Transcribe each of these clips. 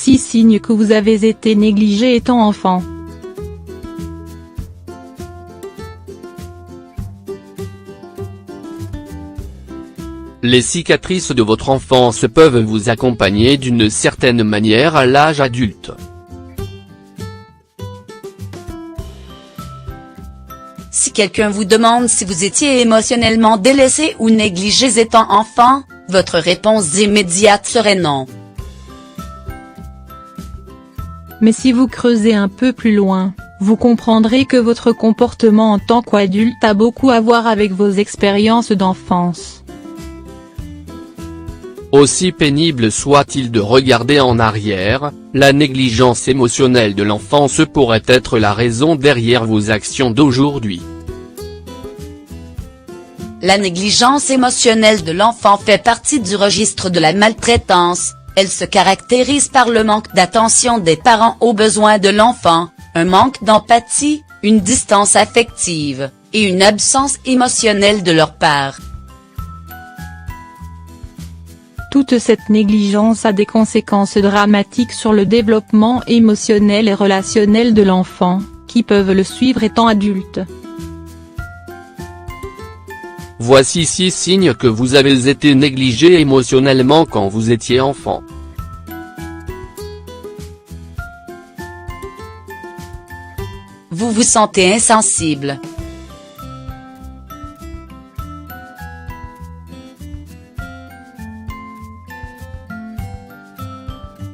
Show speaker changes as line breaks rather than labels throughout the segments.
Voici signe que vous avez été négligé étant enfant.
Les cicatrices de votre enfance peuvent vous accompagner d'une certaine manière à l'âge adulte.
Si quelqu'un vous demande si vous étiez émotionnellement délaissé ou négligé étant enfant, votre réponse immédiate serait non.
Mais si vous creusez un peu plus loin, vous comprendrez que votre comportement en tant qu'adulte a beaucoup à voir avec vos expériences d'enfance.
Aussi pénible soit-il de regarder en arrière, la négligence émotionnelle de l'enfance pourrait être la raison derrière vos actions d'aujourd'hui.
La négligence émotionnelle de l'enfant fait partie du registre de la maltraitance. Elle se caractérise par le manque d'attention des parents aux besoins de l'enfant, un manque d'empathie, une distance affective, et une absence émotionnelle de leur part.
Toute cette négligence a des conséquences dramatiques sur le développement émotionnel et relationnel de l'enfant, qui peuvent le suivre étant adulte.
Voici 6 signes que vous avez été négligé émotionnellement quand vous étiez enfant.
Vous vous sentez insensible.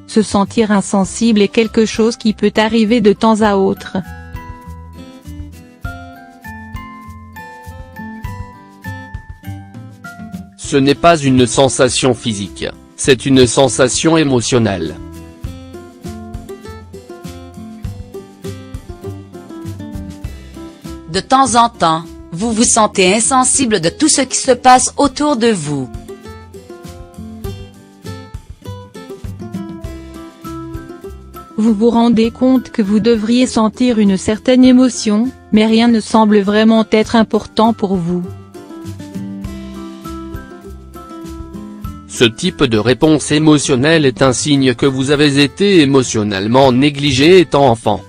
Se sentir insensible est quelque chose qui peut arriver de temps à autre.
Ce n'est pas une sensation physique, c'est une sensation émotionnelle.
De temps en temps, vous vous sentez insensible de tout ce qui se passe autour de vous.
Vous vous rendez compte que vous devriez sentir une certaine émotion, mais rien ne semble vraiment être important pour vous.
Ce type de réponse émotionnelle est un signe que vous avez été émotionnellement négligé étant enfant.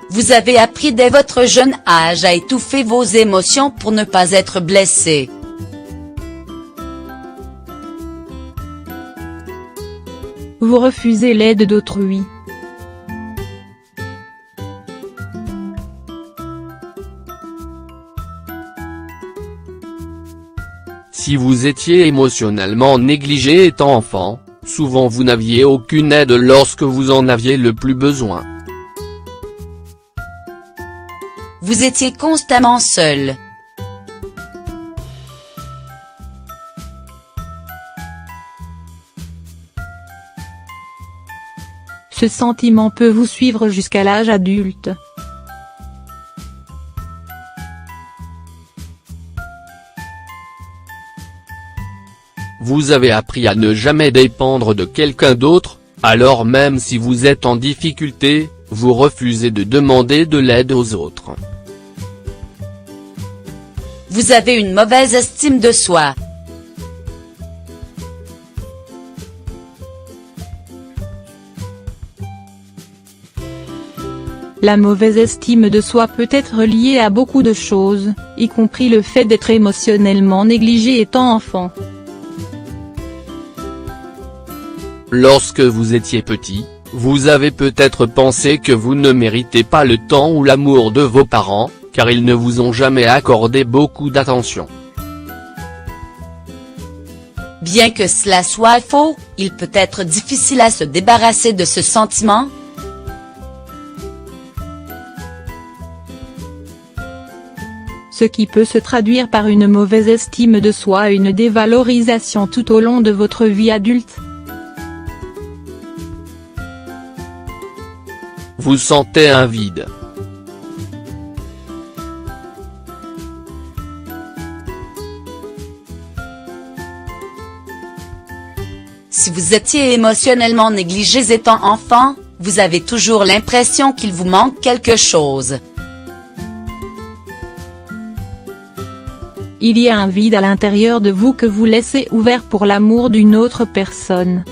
Vous avez appris dès votre jeune âge à étouffer vos émotions pour ne pas être blessé.
Vous refusez l'aide d'autrui.
Si vous étiez émotionnellement négligé étant enfant, souvent vous n'aviez aucune aide lorsque vous en aviez le plus besoin.
Vous étiez constamment seul.
Ce sentiment peut vous suivre jusqu'à l'âge adulte.
Vous avez appris à ne jamais dépendre de quelqu'un d'autre, alors même si vous êtes en difficulté, vous refusez de demander de l'aide aux autres.
Vous avez une mauvaise estime de soi.
La mauvaise estime de soi peut être liée à beaucoup de choses, y compris le fait d'être émotionnellement négligé étant enfant.
Lorsque vous étiez petit, vous avez peut-être pensé que vous ne méritez pas le temps ou l'amour de vos parents, car ils ne vous ont jamais accordé beaucoup d'attention.
Bien que cela soit faux, il peut être difficile à se débarrasser de ce sentiment.
Ce qui peut se traduire par une mauvaise estime de soi et une dévalorisation tout au long de votre vie adulte.
Vous sentez un vide.
Si vous étiez émotionnellement négligé étant enfant, vous avez toujours l'impression qu'il vous manque quelque chose.
il y a un vide à l'intérieur de vous que vous laissez ouvert pour l'amour d'une autre personne.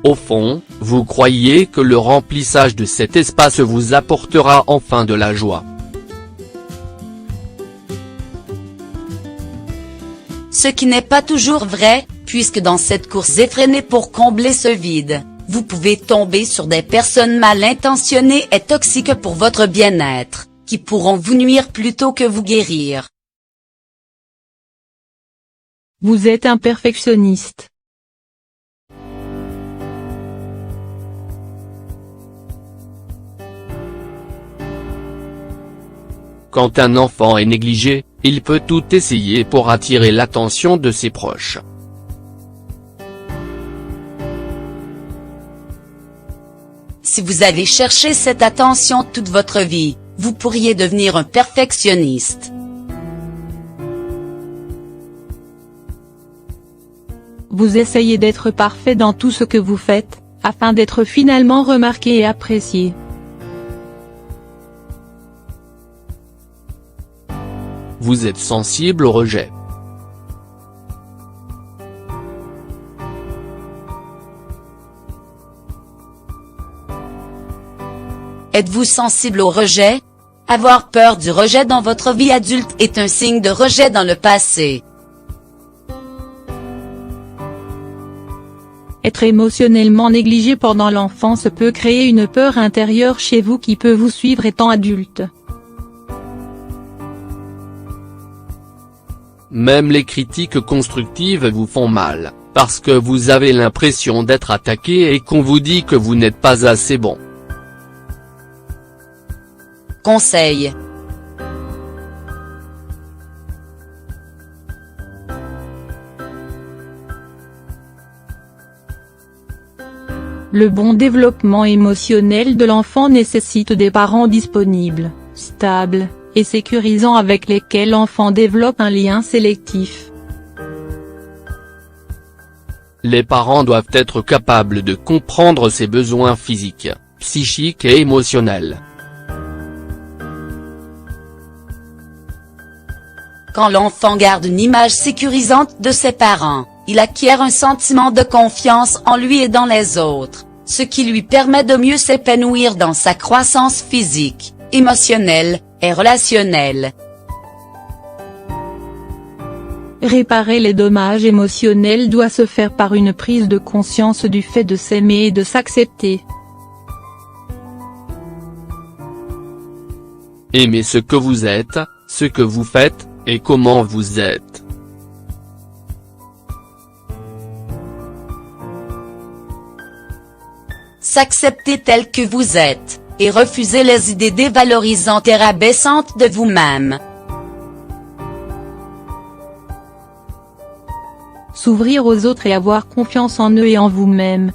Au fond, vous croyez que le remplissage de cet espace vous apportera enfin de la joie.
Ce qui n'est pas toujours vrai, puisque dans cette course effrénée pour combler ce vide, vous pouvez tomber sur des personnes mal intentionnées et toxiques pour votre bien-être, qui pourront vous nuire plutôt que vous guérir.
Vous êtes un perfectionniste.
Quand un enfant est négligé, il peut tout essayer pour attirer l'attention de ses proches.
Si vous allez chercher cette attention toute votre vie, vous pourriez devenir un perfectionniste.
Vous essayez d'être parfait dans tout ce que vous faites, afin d'être finalement remarqué et apprécié.
Vous êtes sensible au rejet.
Êtes-vous sensible au rejet? Avoir peur du rejet dans votre vie adulte est un signe de rejet dans le passé.
Être émotionnellement négligé pendant l'enfance peut créer une peur intérieure chez vous qui peut vous suivre étant adulte.
Même les critiques constructives vous font mal, parce que vous avez l'impression d'être attaqué et qu'on vous dit que vous n'êtes pas assez bon.
Conseil.
Le bon développement émotionnel de l'enfant nécessite des parents disponibles, stables, et sécurisants avec lesquels l'enfant développe un lien sélectif.
Les parents doivent être capables de comprendre ses besoins physiques, psychiques et émotionnels.
Quand l'enfant garde une image sécurisante de ses parents, il acquiert un sentiment de confiance en lui et dans les autres, ce qui lui permet de mieux s'épanouir dans sa croissance physique, émotionnelle et relationnelle.
Réparer les dommages émotionnels doit se faire par une prise de conscience du fait de s'aimer et de s'accepter.
Aimez ce que vous êtes, ce que vous faites, et comment vous êtes.
S'accepter tel que vous êtes, et refuser les idées dévalorisantes et rabaissantes de vous-même.
S'ouvrir aux autres et avoir confiance en eux et en vous-même,